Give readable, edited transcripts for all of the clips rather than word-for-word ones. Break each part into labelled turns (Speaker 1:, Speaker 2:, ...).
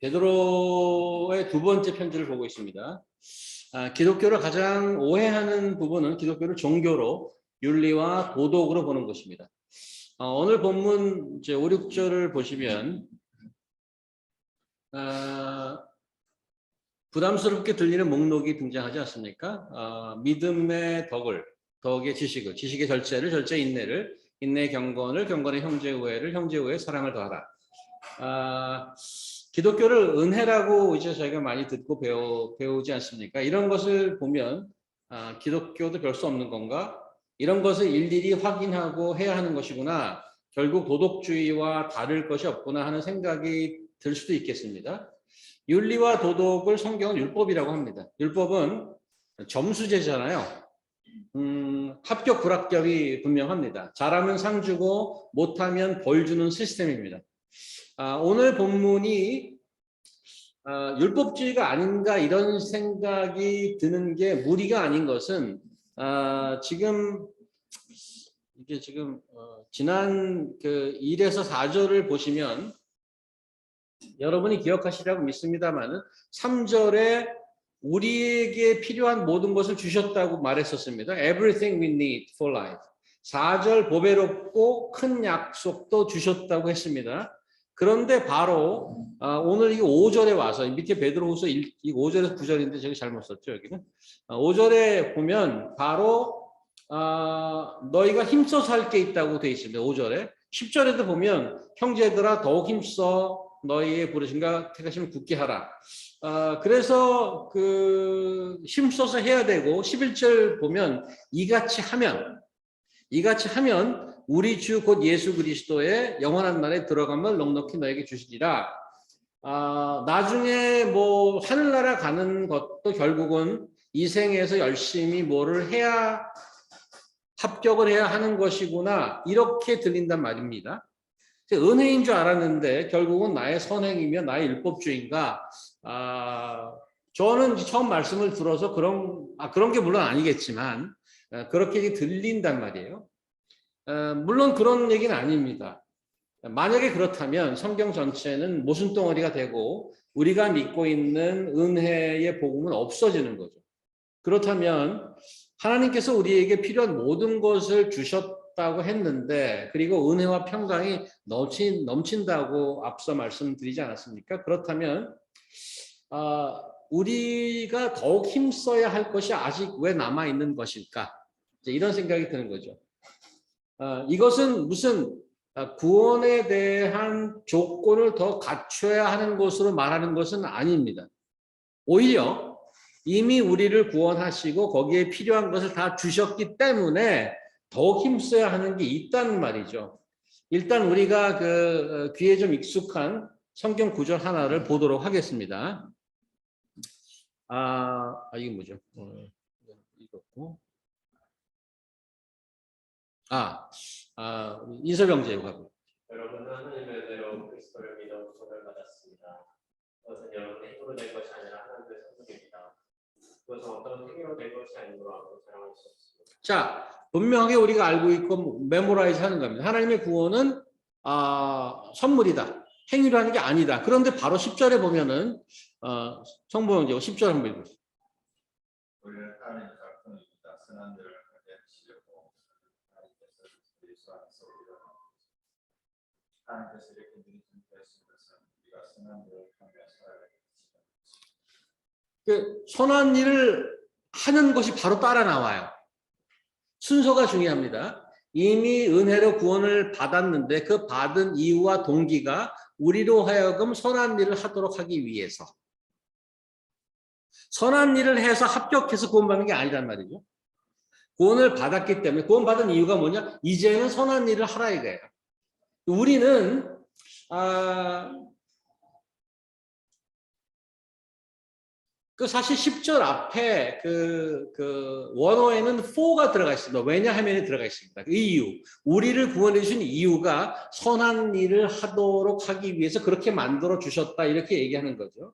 Speaker 1: 베드로의 두 번째 편지를 보고 있습니다. 기독교를 가장 오해하는 부분은 기독교를 종교로, 윤리와 도덕으로 보는 것입니다. 오늘 본문 이제 5, 6절을 보시면 부담스럽게 들리는 목록이 등장하지 않습니까? 믿음의 덕을, 덕의 지식을, 지식의 절제를, 절제의 인내를, 인내의 경건을, 경건의 형제 우애를, 형제 우애의 사랑을 더하라. 기독교를 은혜라고 이제 저희가 많이 듣고 배우지 않습니까? 이런 것을 보면 기독교도 별 수 없는 건가? 이런 것을 일일이 확인하고 해야 하는 것이구나. 결국 도덕주의와 다를 것이 없구나 하는 생각이 들 수도 있겠습니다. 윤리와 도덕을 성경은 율법이라고 합니다. 율법은 점수제잖아요. 합격 불합격이 분명합니다. 잘하면 상 주고 못하면 벌 주는 시스템입니다. 오늘 본문이 율법주의가 아닌가 이런 생각이 드는 게 무리가 아닌 것은 지금 지난 그 1에서 4절을 보시면 여러분이 기억하시라고 믿습니다만 3절에 우리에게 필요한 모든 것을 주셨다고 말했었습니다. Everything we need for life. 4절 보배롭고 큰 약속도 주셨다고 했습니다. 그런데 바로 오늘 이 5절에 와서 밑에 베드로후서 5절에서 9절인데 제가 잘못 썼죠. 여기는 5절에 보면 바로 너희가 힘써서 할 게 있다고 되어 있습니다. 5절에 10절에도 보면 형제들아 더욱 힘써 너희의 부르심과 택하심을 굳게 하라. 그래서 그 힘써서 해야 되고 11절 보면 이같이 하면 우리 주 곧 예수 그리스도의 영원한 날에 들어감을 넉넉히 너에게 주시리라. 나중에 뭐 하늘나라 가는 것도 결국은 이 생에서 열심히 뭐를 해야 합격을 해야 하는 것이구나 이렇게 들린단 말입니다. 은혜인 줄 알았는데 결국은 나의 선행이며 나의 율법주의인가? 저는 처음 말씀을 들어서 그런 게 물론 아니겠지만 그렇게 들린단 말이에요. 물론 그런 얘기는 아닙니다. 만약에 그렇다면 성경 전체는 모순덩어리가 되고 우리가 믿고 있는 은혜의 복음은 없어지는 거죠. 그렇다면 하나님께서 우리에게 필요한 모든 것을 주셨다고 했는데 그리고 은혜와 평강이 넘친다고 앞서 말씀드리지 않았습니까? 그렇다면 우리가 더욱 힘써야 할 것이 아직 왜 남아있는 것일까? 이런 생각이 드는 거죠. 이것은 무슨 구원에 대한 조건을 더 갖춰야 하는 것으로 말하는 것은 아닙니다. 오히려 이미 우리를 구원하시고 거기에 필요한 것을 다 주셨기 때문에 더욱 힘써야 하는 게 있다는 말이죠. 일단 우리가 그 귀에 좀 익숙한 성경 구절 하나를 보도록 하겠습니다. 이게 뭐죠? 이거고. 인서병 제국하고.
Speaker 2: 여러분은 하나님의 은혜로 그리스도를 믿어 구속을 받았습니다. 그것은 여러분의 힘으로 된 것이 아니라 하나님의 선물입니다. 그것은 어떤 행위로 된 것이 아니므로 아무도 자랑할 수 없습니다.
Speaker 1: 자, 분명하게 우리가 알고 있고 메모라이즈 하는 겁니다. 하나님의 구원은 선물이다. 행위로 하는 게 아니다. 그런데 바로 10절에 보면은 성보형제고 10절 한번 읽으세요.
Speaker 3: 우리는 하나님의 작품입니다. 선한 일을 하게 하시려고 하나님께서 그리스도 안에서 우리를 하나님께서 이렇게 미리 준비하신 것은 우리가 선한 일을 하며 살아가게
Speaker 1: 그 선한 일을 하는 것이 바로 따라 나와요. 순서가 중요합니다. 이미 은혜로 구원을 받았는데 그 받은 이유와 동기가 우리로 하여금 선한 일을 하도록 하기 위해서. 선한 일을 해서 합격해서 구원받는 게 아니란 말이죠. 구원을 받았기 때문에 구원받은 이유가 뭐냐? 이제는 선한 일을 하라 이거예요. 우리는 그 사실 10절 앞에 그 원어에는 for가 들어가 있습니다. 왜냐하면에 들어가 있습니다. 그 이유. 우리를 구원해 주신 이유가 선한 일을 하도록 하기 위해서 그렇게 만들어 주셨다. 이렇게 얘기하는 거죠.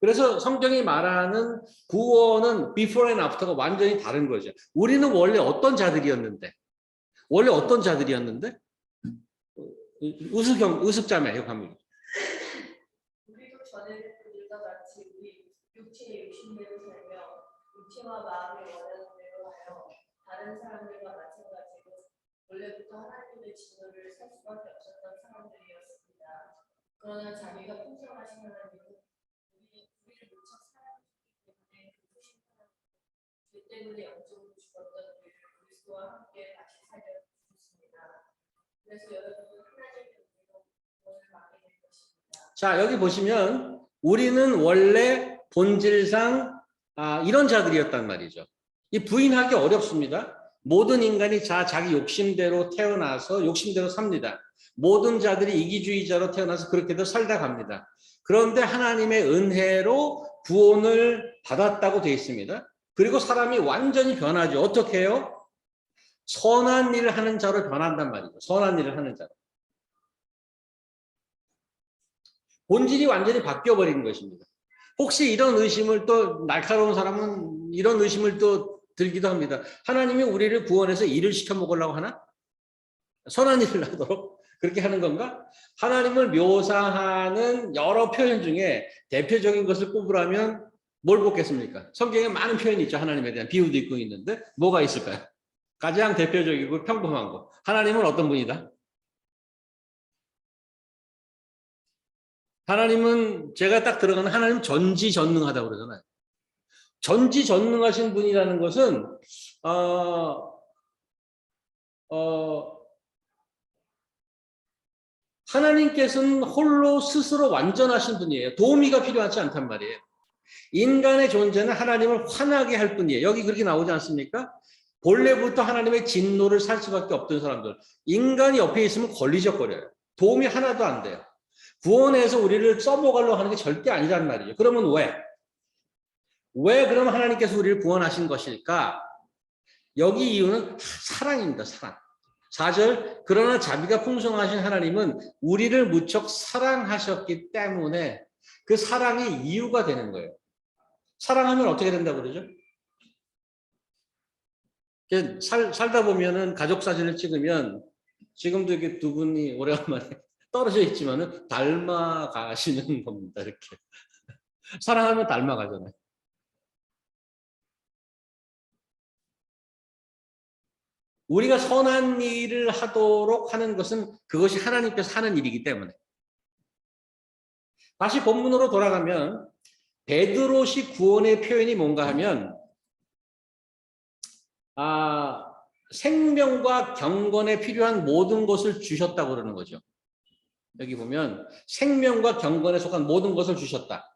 Speaker 1: 그래서 성경이 말하는 구원은 before and after가 완전히 다른 거죠. 우리는 원래 어떤 자들이었는데? 의습자매 이거 합니다.
Speaker 4: 우리도 전에 그들과 같이 우리 육체의 욕심대로 살며 육체와 마음을 원하는 대로 하여 다른 사람들과 마찬가지로 원래부터 하나님의 진노를 살 수밖에 없었던 사람들이었습니다. 그러나 자기가 풍성하신 하나님은 우리를 무척 사랑하셨기 때문에 그 크신 사랑 죄 때문에 영적으로 죽었던 우리를 그리스도와 함께 다시 살려주셨습니다. 그래서 여러분은 하나님의 은혜로 구원을 받게 될 것입니다.
Speaker 1: 자, 여기 보시면 우리는 원래 본질상 이런 자들이었단 말이죠. 이 부인하기 어렵습니다. 모든 인간이 자기 욕심대로 태어나서 욕심대로 삽니다. 모든 자들이 이기주의자로 태어나서 그렇게도 살다 갑니다. 그런데 하나님의 은혜로 구원을 받았다고 되어 있습니다. 그리고 사람이 완전히 변하죠. 어떻게 해요? 선한 일을 하는 자로 변한단 말이죠. 선한 일을 하는 자로. 본질이 완전히 바뀌어버린 것입니다. 혹시 이런 의심을 또 날카로운 사람은 이런 의심을 또 들기도 합니다. 하나님이 우리를 구원해서 일을 시켜 먹으려고 하나? 선한 일을 하도록 그렇게 하는 건가? 하나님을 묘사하는 여러 표현 중에 대표적인 것을 꼽으라면 뭘 꼽겠습니까? 성경에 많은 표현이 있죠. 하나님에 대한 비유도 있고 있는데 뭐가 있을까요? 가장 대표적이고 평범한 거. 하나님은 어떤 분이다? 하나님은 제가 딱 들어가는 하나님 전지전능하다고 그러잖아요. 전지전능하신 분이라는 것은 하나님께서는 홀로 스스로 완전하신 분이에요. 도우미가 필요하지 않단 말이에요. 인간의 존재는 하나님을 화나게 할 뿐이에요. 여기 그렇게 나오지 않습니까? 본래부터 하나님의 진노를 살 수밖에 없던 사람들. 인간이 옆에 있으면 걸리적거려요. 도움이 하나도 안 돼요. 구원해서 우리를 써먹으려고 하는 게 절대 아니란 말이죠. 그러면 왜? 왜 그러면 하나님께서 우리를 구원하신 것일까? 여기 이유는 사랑입니다. 사랑. 4절, 그러나 자비가 풍성하신 하나님은 우리를 무척 사랑하셨기 때문에 그 사랑이 이유가 되는 거예요. 사랑하면 어떻게 된다고 그러죠? 살다 보면은 가족 사진을 찍으면 지금도 이렇게 두 분이 오래간만에 떨어져 있지만은 닮아가시는 겁니다. 이렇게. 사랑하면 닮아가잖아요. 우리가 선한 일을 하도록 하는 것은 그것이 하나님께서 하는 일이기 때문에. 다시 본문으로 돌아가면 베드로시 구원의 표현이 뭔가 하면 생명과 경건에 필요한 모든 것을 주셨다고 그러는 거죠. 여기 보면 생명과 경건에 속한 모든 것을 주셨다.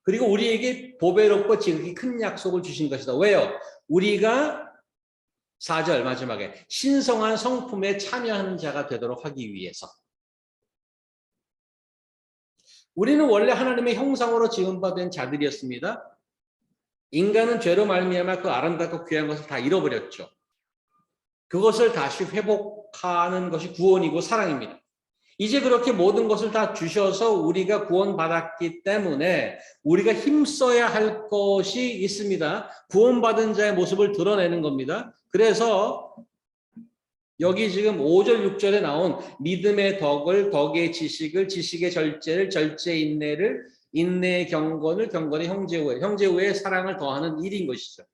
Speaker 1: 그리고 우리에게 보배롭고 지극히 큰 약속을 주신 것이다. 왜요? 우리가 4절 마지막에 신성한 성품에 참여하는 자가 되도록 하기 위해서. 우리는 원래 하나님의 형상으로 지음받은 자들이었습니다. 인간은 죄로 말미암아 그 아름답고 귀한 것을 다 잃어버렸죠. 그것을 다시 회복하는 것이 구원이고 사랑입니다. 이제 그렇게 모든 것을 다 주셔서 우리가 구원받았기 때문에 우리가 힘써야 할 것이 있습니다. 구원받은 자의 모습을 드러내는 겁니다. 그래서 여기 지금 5절, 6절에 나온 믿음의 덕을, 덕의 지식을, 지식의 절제를, 절제의 인내를, 인내의 경건을, 경건의 형제우애, 형제우애의 사랑을 더하는 일인 것이죠.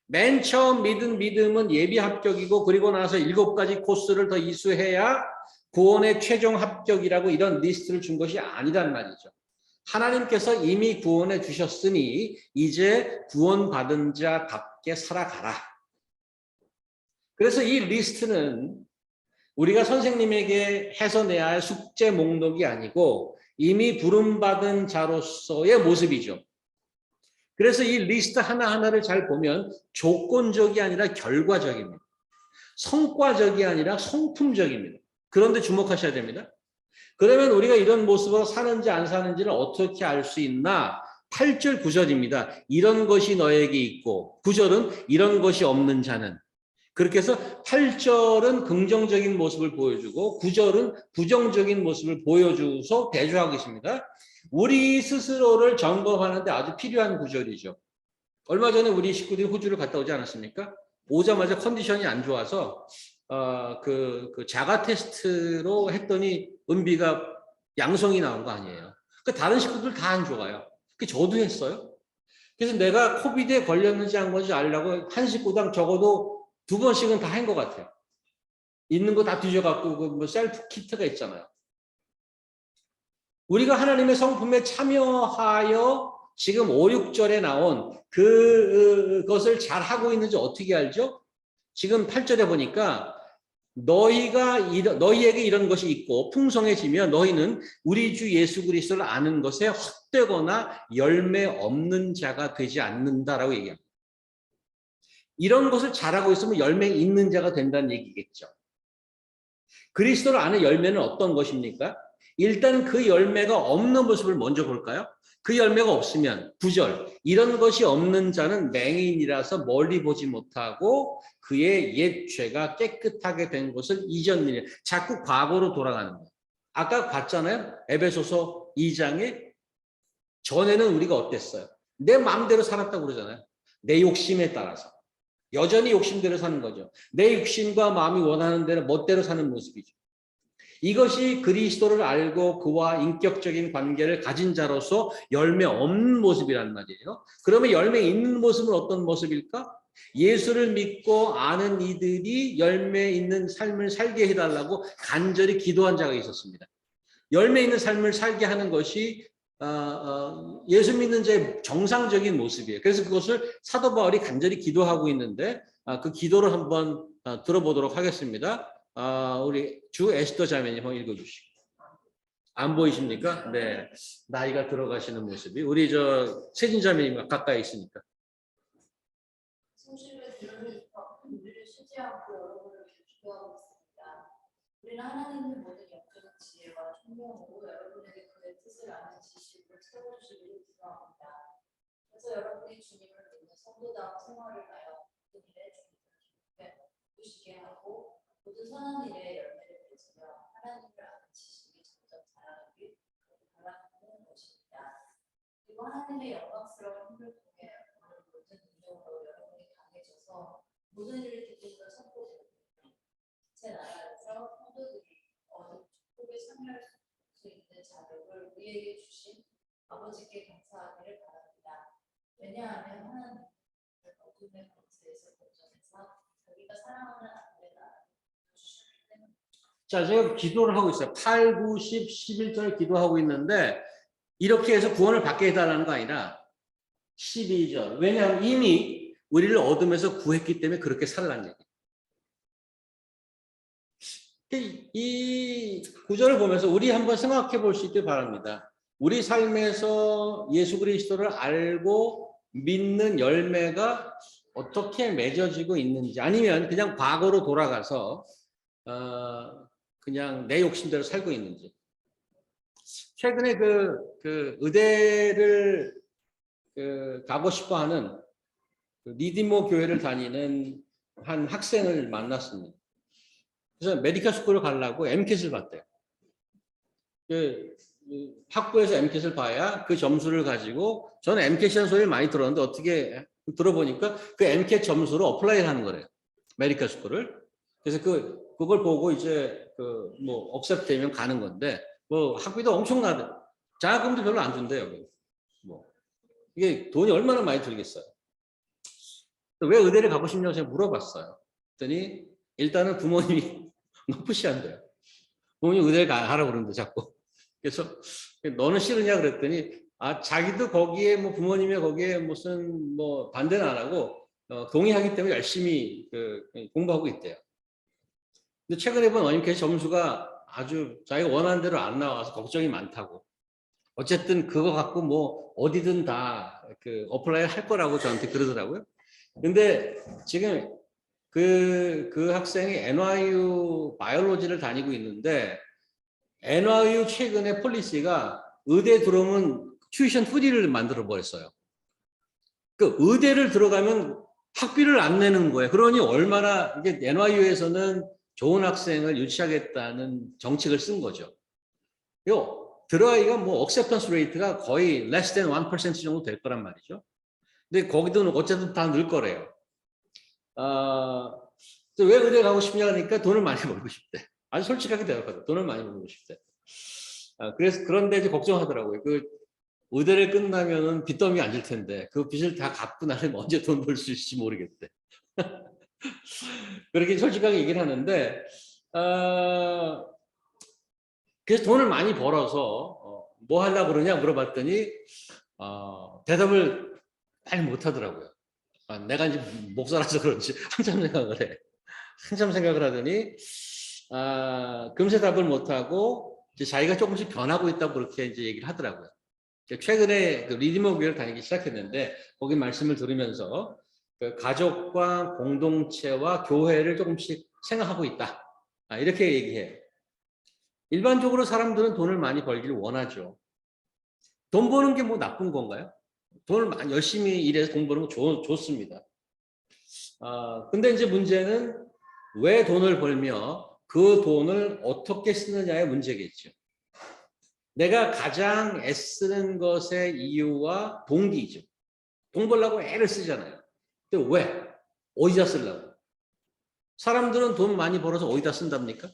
Speaker 1: 맨 처음 믿음은 예비 합격이고 그리고 나서 7가지 코스를 더 이수해야 구원의 최종 합격이라고 이런 리스트를 준 것이 아니란 말이죠. 하나님께서 이미 구원해 주셨으니 이제 구원받은 자답게 살아가라. 그래서 이 리스트는 우리가 선생님에게 해서 내야 할 숙제 목록이 아니고 이미 부름받은 자로서의 모습이죠. 그래서 이 리스트 하나하나를 잘 보면 조건적이 아니라 결과적입니다. 성과적이 아니라 성품적입니다. 그런데 주목하셔야 됩니다. 그러면 우리가 이런 모습으로 사는지 안 사는지를 어떻게 알 수 있나? 8절, 9절입니다. 이런 것이 너에게 있고 9절은 이런 것이 없는 자는. 그렇게 해서 8절은 긍정적인 모습을 보여주고 9절은 부정적인 모습을 보여주서 대조하고 있습니다. 우리 스스로를 점검하는데 아주 필요한 구절이죠. 얼마 전에 우리 식구들이 호주를 갔다 오지 않았습니까? 오자마자 컨디션이 안 좋아서 그 자가 테스트로 했더니 은비가 양성이 나온 거 아니에요. 그 다른 식구들 다 안 좋아요. 그 저도 했어요. 그래서 내가 코비드에 걸렸는지 안 건지 알려고 한 식구당 적어도 2번씩은 다 한 것 같아요. 있는 거 다 뒤져갖고 그 뭐 셀프 키트가 있잖아요. 우리가 하나님의 성품에 참여하여 지금 5, 6절에 나온 그것을 잘 하고 있는지 어떻게 알죠? 지금 8절에 보니까 너희에게 이런 것이 있고 풍성해지면 너희는 우리 주 예수 그리스도를 아는 것에 헛되거나 열매 없는 자가 되지 않는다라고 얘기합니다. 이런 것을 잘하고 있으면 열매 있는 자가 된다는 얘기겠죠. 그리스도를 아는 열매는 어떤 것입니까? 일단 그 열매가 없는 모습을 먼저 볼까요? 그 열매가 없으면 9절 이런 것이 없는 자는 맹인이라서 멀리 보지 못하고 그의 옛 죄가 깨끗하게 된 것을 잊었느냐. 자꾸 과거로 돌아가는 거예요. 아까 봤잖아요. 에베소서 2장에 전에는 우리가 어땠어요? 내 마음대로 살았다고 그러잖아요. 내 욕심에 따라서. 여전히 욕심대로 사는 거죠. 내 욕심과 마음이 원하는 대로 멋대로 사는 모습이죠. 이것이 그리스도를 알고 그와 인격적인 관계를 가진 자로서 열매 없는 모습이란 말이에요. 그러면 열매 있는 모습은 어떤 모습일까? 예수를 믿고 아는 이들이 열매 있는 삶을 살게 해달라고 간절히 기도한 자가 있었습니다. 열매 있는 삶을 살게 하는 것이 예수 믿는 자의 정상적인 모습이에요. 그래서 그것을 사도 바울이 간절히 기도하고 있는데 그 기도를 한번 들어보도록 하겠습니다. 우리 주 에스더 자매님 한번 읽어주시고. 안 보이십니까? 네, 나이가 들어가시는 모습이 우리 저 세진 자매님 가까이 있으니까.
Speaker 4: 성실을 들으면서 우리를 쉬지 않고 여러분을 기도하고 있습니다. 우리는 하나님의 모든 영적인 지혜와 총명으로 여러분에게 그의 뜻을 아는 지식을 채워주시기를 기도합니다. 그래서 여러분이 주님을 믿는 성도다운 생활을 하여 모든 일에 주님을 기쁘시게 하고 모든 선한 일에 열매를 맺으며 하나님을 아는 지식이 점점 자라기 바라는 것입니다. 그리고 하나님의 영광스러운 힘을 통해 오늘 모든 능력으로 여러분이 강해져서 모든 일을 기쁨으로 선포되고 제 나라에서 성도들이 얻은 축복에 참여할 수 있는 자격을 우리에게 주신 아버지께 감사하기를 바랍니다. 왜냐하면 하나님은 어둠의 권세에서 건져내서 자기가 사랑하는 아들의 나라를 주셨기 때문입니다.
Speaker 1: 자, 제가 기도를 하고 있어요. 8, 9, 10, 11절 기도하고 있는데 이렇게 해서 구원을 받게 해달라는 거 아니라 12절. 왜냐하면 이미 우리를 어둠에서 구했기 때문에 그렇게 살라는 얘기예요. 이 구절을 보면서 우리 한번 생각해 볼 수 있길 바랍니다. 우리 삶에서 예수 그리스도를 알고 믿는 열매가 어떻게 맺어지고 있는지 아니면 그냥 과거로 돌아가서 그냥 내 욕심대로 살고 있는지. 최근에 그 의대를 가고 싶어하는 리디모 교회를 다니는 한 학생을 만났습니다. 그래서 메디컬 스쿨을 가려고 MCAT을 봤대요. 학부에서 MCAT을 봐야 그 점수를 가지고 저는 MCAT이라는 소리를 많이 들었는데 어떻게 들어보니까 그 MCAT 점수로 어플라이를 하는 거래요. 메디컬 스쿨을. 그래서 그걸 보고 이제 뭐 억셉트 되면 가는 건데 뭐 학비도 엄청나대. 장학금도 별로 안 준대요. 뭐 이게 돈이 얼마나 많이 들겠어요. 왜 의대를 가고 싶냐고 제가 물어봤어요. 그랬더니 일단은 부모님이 너무 푸시한대요. 부모님 의대를 가라고 그러는데 자꾸. 그래서 너는 싫으냐 그랬더니 자기도 거기에 뭐 부모님의 거기에 무슨 뭐 반대는 안 하고 동의하기 때문에 열심히 공부하고 있대요. 근데 최근에 본 어님께 점수가 아주 자기가 원하는 대로 안 나와서 걱정이 많다고. 어쨌든 그거 갖고 뭐 어디든 다 어플라이 할 거라고 저한테 그러더라고요. 근데 지금 그 학생이 NYU 바이올로지를 다니고 있는데 NYU 최근에 폴리시가 의대 들어오면 튜이션 프리를 만들어 버렸어요. 그 의대를 들어가면 학비를 안 내는 거예요. 그러니 얼마나 이게 NYU에서는 좋은 학생을 유치하겠다는 정책을 쓴 거죠. 요 드라이가 뭐 acceptance rate가 거의 less than 1% 정도 될 거란 말이죠. 근데 거기도 어쨌든 다 늘 거래요. 왜 의대 가고 싶냐 하니까 돈을 많이 벌고 싶대. 아주 솔직하게 대답하죠. 돈을 많이 벌고 싶대. 그래서 그런데 이제 걱정하더라고요. 그 의대를 끝나면은 빚더미 앉을 텐데 그 빚을 다 갚고 나면 언제 돈 벌 수 있을지 모르겠대. 그렇게 솔직하게 얘기를 하는데 그래서 돈을 많이 벌어서 뭐 하려고 그러냐 물어봤더니 대답을 많이 못 하더라고요. 내가 이제 목사라서 그런지 한참 생각을 해. 한참 생각을 하더니 금세 답을 못 하고 자기가 조금씩 변하고 있다고 그렇게 이제 얘기를 하더라고요. 최근에 그 리디머 교회를 다니기 시작했는데 거기 말씀을 들으면서 그 가족과 공동체와 교회를 조금씩 생각하고 있다. 이렇게 얘기해요. 일반적으로 사람들은 돈을 많이 벌기를 원하죠. 돈 버는 게 뭐 나쁜 건가요? 돈을 많이 열심히 일해서 돈 버는 거 좋습니다. 근데 이제 문제는 왜 돈을 벌며 그 돈을 어떻게 쓰느냐의 문제겠죠. 내가 가장 애쓰는 것의 이유와 동기죠. 돈 벌려고 애를 쓰잖아요. 근데 왜? 어디다 쓰려고? 사람들은 돈 많이 벌어서 어디다 쓴답니까?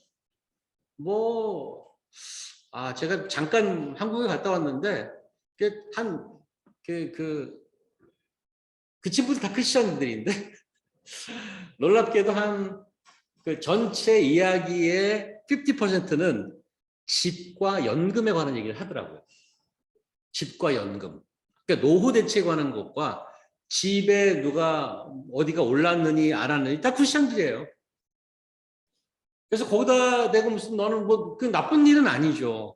Speaker 1: 제가 잠깐 한국에 갔다 왔는데, 그 친구들 다 크리스천들인데, 놀랍게도 그 전체 이야기의 50%는 집과 연금에 관한 얘기를 하더라고요. 집과 연금. 그러니까 노후 대책에 관한 것과 집에 누가 어디가 올랐느니 안 왔느니 다 크리스천들이에요. 그래서 거기다 대고 무슨 너는 뭐 그 나쁜 일은 아니죠.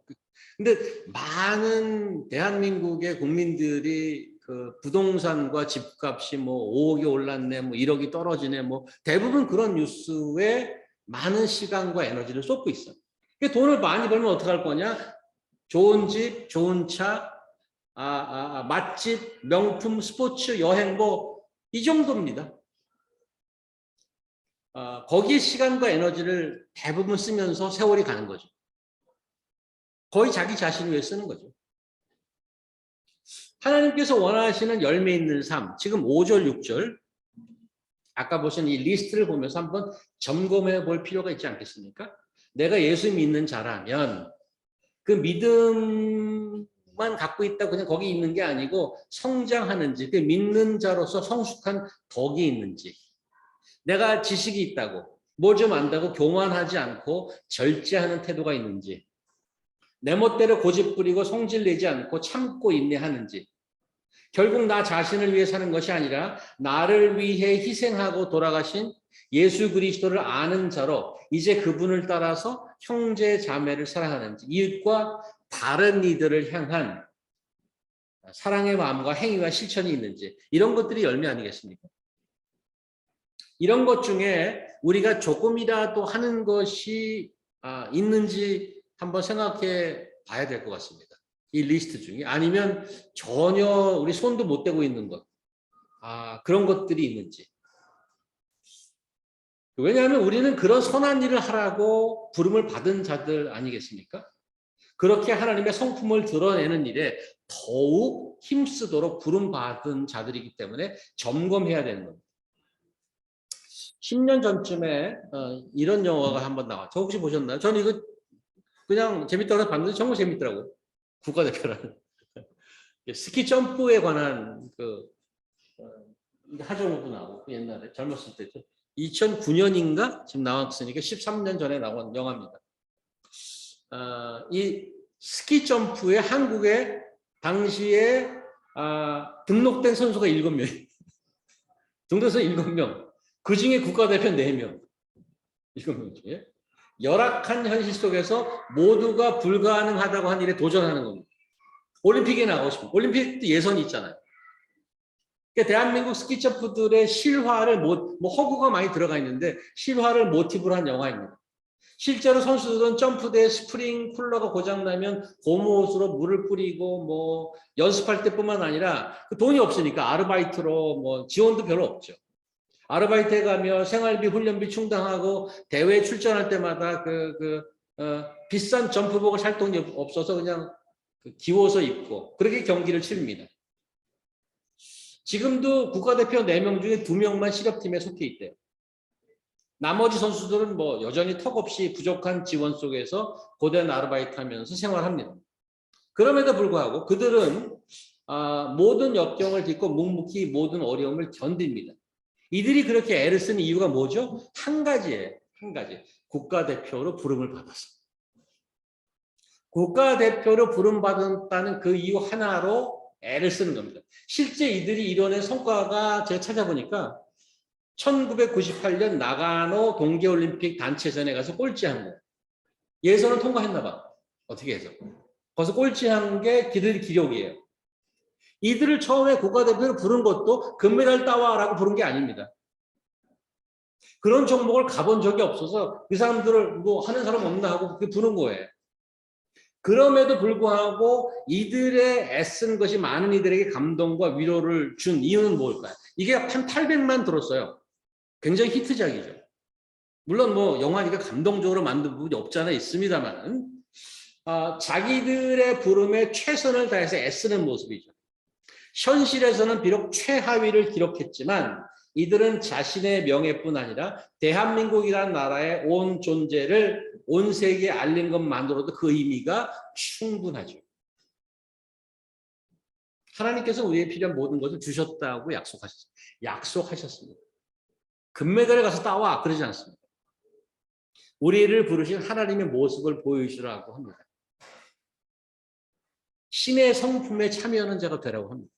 Speaker 1: 근데 많은 대한민국의 국민들이 그 부동산과 집값이 뭐 5억이 올랐네, 뭐 1억이 떨어지네, 뭐 대부분 그런 뉴스에 많은 시간과 에너지를 쏟고 있어. 돈을 많이 벌면 어떡할 거냐? 좋은 집, 좋은 차, 맛집, 명품, 스포츠, 여행 뭐 이 정도입니다. 거기에 시간과 에너지를 대부분 쓰면서 세월이 가는 거죠. 거의 자기 자신을 위해 쓰는 거죠. 하나님께서 원하시는 열매 있는 삶, 지금 5절, 6절 아까 보신 이 리스트를 보면서 한번 점검해 볼 필요가 있지 않겠습니까? 내가 예수 믿는 자라면 그 믿음만 갖고 있다고 그냥 거기 있는 게 아니고 성장하는지, 그 믿는 자로서 성숙한 덕이 있는지, 내가 지식이 있다고 뭘 좀 안다고 교만하지 않고 절제하는 태도가 있는지, 내 멋대로 고집 부리고 성질 내지 않고 참고 인내하는지, 결국 나 자신을 위해 사는 것이 아니라 나를 위해 희생하고 돌아가신 예수 그리스도를 아는 자로 이제 그분을 따라서 형제 자매를 사랑하는지, 이웃과 다른 이들을 향한 사랑의 마음과 행위와 실천이 있는지, 이런 것들이 열매 아니겠습니까? 이런 것 중에 우리가 조금이라도 하는 것이 있는지 한번 생각해 봐야 될 것 같습니다. 이 리스트 중에. 아니면 전혀 우리 손도 못 대고 있는 것, 그런 것들이 있는지. 왜냐하면 우리는 그런 선한 일을 하라고 부름을 받은 자들 아니겠습니까? 그렇게 하나님의 성품을 드러내는 일에 더욱 힘쓰도록 부름받은 자들이기 때문에 점검해야 되는 겁니다. 10년 전쯤에 이런 영화가 한번 나왔죠. 혹시 보셨나요? 저는 이거 그냥 재밌다고 해서 봤는데 정말 재밌더라고요. 국가대표라는. 스키 점프에 관한 하정우도 나오고 옛날에 젊었을 때죠. 2009년인가 지금 나왔으니까 13년 전에 나온 영화입니다. 이 스키 점프에 한국에 당시에 등록된 선수가 7명. 등록해서 7명. 그 중에 국가대표 4명. 7명 중에. 열악한 현실 속에서 모두가 불가능하다고 한 일에 도전하는 겁니다. 올림픽에 나가고 싶은. 올림픽도 예선이 있잖아요. 그러니까 대한민국 스키 점프들의 실화를 허구가 많이 들어가 있는데 실화를 모티브로 한 영화입니다. 실제로 선수들은 점프대에 스프링 쿨러가 고장나면 고무옷으로 물을 뿌리고 뭐 연습할 때뿐만 아니라 돈이 없으니까 아르바이트로 뭐 지원도 별로 없죠. 아르바이트에 가면 생활비, 훈련비 충당하고 대회 출전할 때마다 비싼 점프복을 살 돈이 없어서 그냥 기워서 입고 그렇게 경기를 치릅니다. 지금도 국가대표 4명 중에 2명만 실업팀에 속해 있대요. 나머지 선수들은 뭐 여전히 턱없이 부족한 지원 속에서 고된 아르바이트 하면서 생활합니다. 그럼에도 불구하고 그들은 모든 역경을 딛고 묵묵히 모든 어려움을 견딥니다. 이들이 그렇게 애를 쓰는 이유가 뭐죠? 한 가지예요. 한 가지. 국가대표로 부름을 받았어. 국가대표로 부름받았다는 그 이유 하나로 애를 쓰는 겁니다. 실제 이들이 이뤄낸 성과가 제가 찾아보니까 1998년 나가노 동계올림픽 단체전에 가서 꼴찌한 거예요. 예선을 통과했나 봐. 어떻게 해서. 거기서 꼴찌한 게 그들 기록이에요. 이들을 처음에 국가대표로 부른 것도 금메달 따와라고 부른 게 아닙니다. 그런 종목을 가본 적이 없어서 그 사람들을 뭐 하는 사람 없나 하고 그렇게 부른 거예요. 그럼에도 불구하고 이들의 애쓴 것이 많은 이들에게 감동과 위로를 준 이유는 뭘까요? 이게 한 800만 들었어요. 굉장히 히트작이죠. 물론 뭐 영화니까 감동적으로 만든 부분이 없잖아 있습니다만 자기들의 부름에 최선을 다해서 애쓰는 모습이죠. 현실에서는 비록 최하위를 기록했지만 이들은 자신의 명예뿐 아니라 대한민국이라는 나라의 온 존재를 온 세계에 알린 것만으로도 그 의미가 충분하죠. 하나님께서 우리에게 필요한 모든 것을 주셨다고 약속하셨습니다. 금메달에 가서 따와 그러지 않습니다. 우리를 부르신 하나님의 모습을 보여주라고 합니다. 신의 성품에 참여하는 자가 되라고 합니다.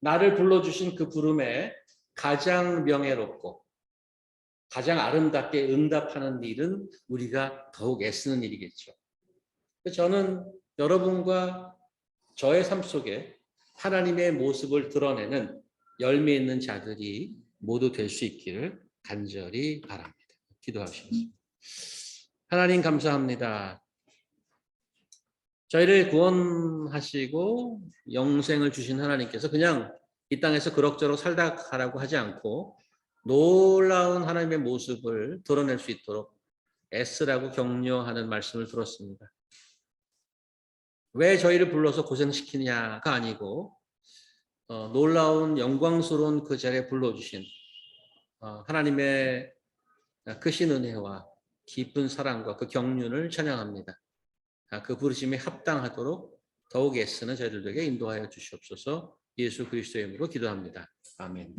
Speaker 1: 나를 불러주신 그 부름에 가장 명예롭고 가장 아름답게 응답하는 일은 우리가 더욱 애쓰는 일이겠죠. 저는 여러분과 저의 삶 속에 하나님의 모습을 드러내는 열매 있는 자들이 모두 될 수 있기를 간절히 바랍니다. 기도하시겠습니다. 하나님 감사합니다. 저희를 구원하시고 영생을 주신 하나님께서 그냥 이 땅에서 그럭저럭 살다 가라고 하지 않고 놀라운 하나님의 모습을 드러낼 수 있도록 애쓰라고 격려하는 말씀을 들었습니다. 왜 저희를 불러서 고생시키냐가 아니고 놀라운 영광스러운 그 자리에 불러주신 하나님의 크신 은혜와 깊은 사랑과 그 경륜을 찬양합니다. 그 부르심에 합당하도록 더욱 애쓰는 저희들에게 인도하여 주시옵소서. 예수 그리스도의 이름으로 기도합니다. 아멘.